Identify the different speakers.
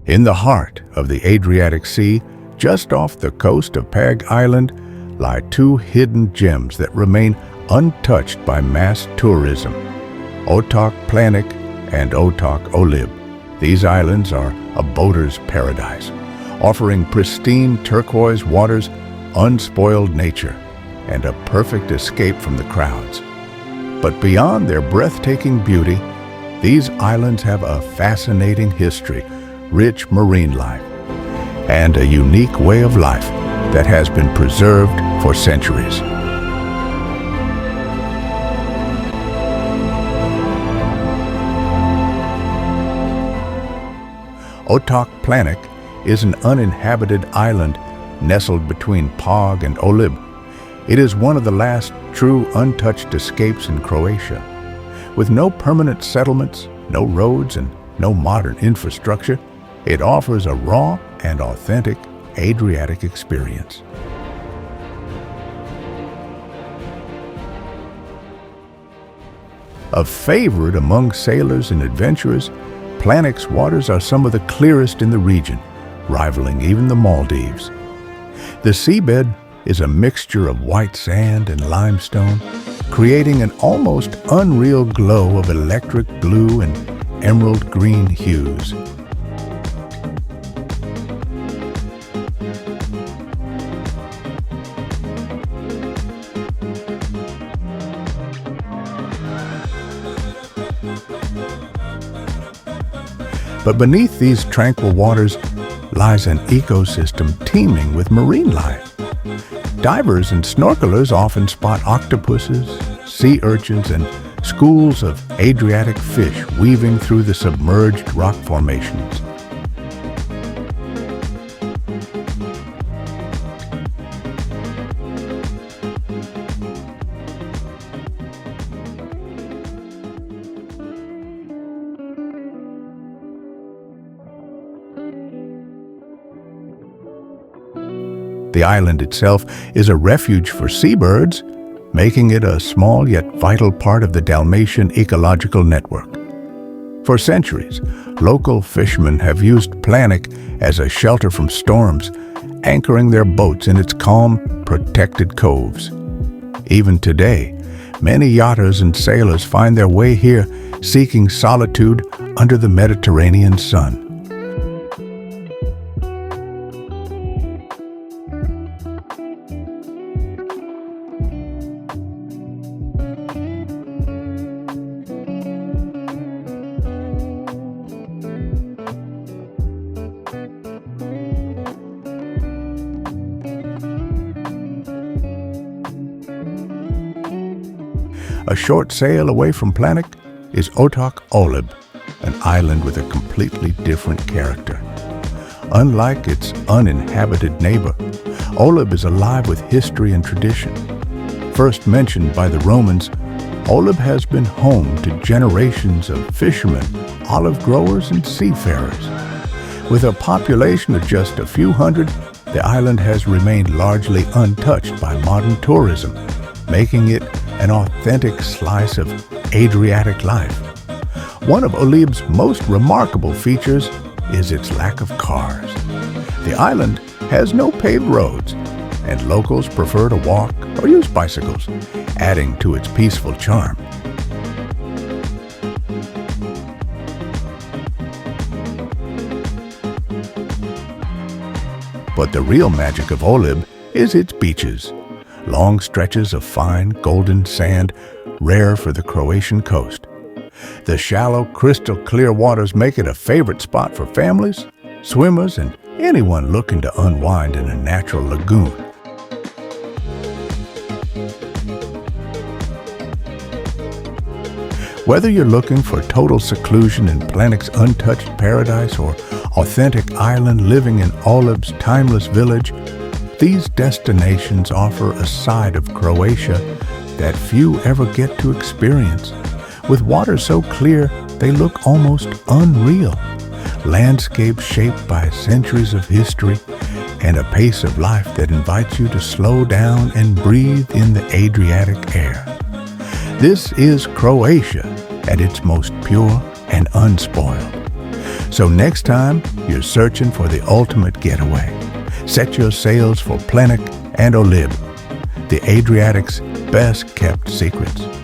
Speaker 1: In the heart of the Adriatic Sea, just off the coast of Pag Island, lie two hidden gems that remain untouched by mass tourism: Otok Planik and Otok Olib. These islands are a boater's paradise, offering pristine turquoise waters, unspoiled nature, and a perfect escape from the crowds. But beyond their breathtaking beauty, these islands have a fascinating history, rich marine life, and a unique way of life that has been preserved for centuries. Otok Planik is an uninhabited island nestled between Pag and Olib. It is one of the last true untouched escapes in Croatia. With no permanent settlements, no roads, and no modern infrastructure, it offers a raw and authentic Adriatic experience. A favorite among sailors and adventurers, Planik's waters are some of the clearest in the region, rivaling even the Maldives. The seabed is a mixture of white sand and limestone, creating an almost unreal glow of electric blue and emerald green hues. But beneath these tranquil waters lies an ecosystem teeming with marine life. Divers and snorkelers often spot octopuses, sea urchins, and schools of Adriatic fish weaving through the submerged rock formations. The island itself is a refuge for seabirds, making it a small yet vital part of the Dalmatian ecological network. For centuries, local fishermen have used Planik as a shelter from storms, anchoring their boats in its calm, protected coves. Even today, many yachters and sailors find their way here, seeking solitude under the Mediterranean sun. A short sail away from Planik is Otok Olib, an island with a completely different character. Unlike its uninhabited neighbor, Olib is alive with history and tradition. First mentioned by the Romans, Olib has been home to generations of fishermen, olive growers, and seafarers. With a population of just a few hundred, the island has remained largely untouched by modern tourism, making it an authentic slice of Adriatic life. One of Olib's most remarkable features is its lack of cars. The island has no paved roads, and locals prefer to walk or use bicycles, adding to its peaceful charm. But the real magic of Olib is its beaches. Long stretches of fine, golden sand, rare for the Croatian coast. The shallow, crystal-clear waters make it a favorite spot for families, swimmers, and anyone looking to unwind in a natural lagoon. Whether you're looking for total seclusion in Planik's untouched paradise or authentic island living in Olib's timeless village, these destinations offer a side of Croatia that few ever get to experience. With waters so clear, they look almost unreal. Landscapes shaped by centuries of history, and a pace of life that invites you to slow down and breathe in the Adriatic air. This is Croatia at its most pure and unspoiled. So next time you're searching for the ultimate getaway, set your sails for Planik and Olib, the Adriatic's best kept secrets.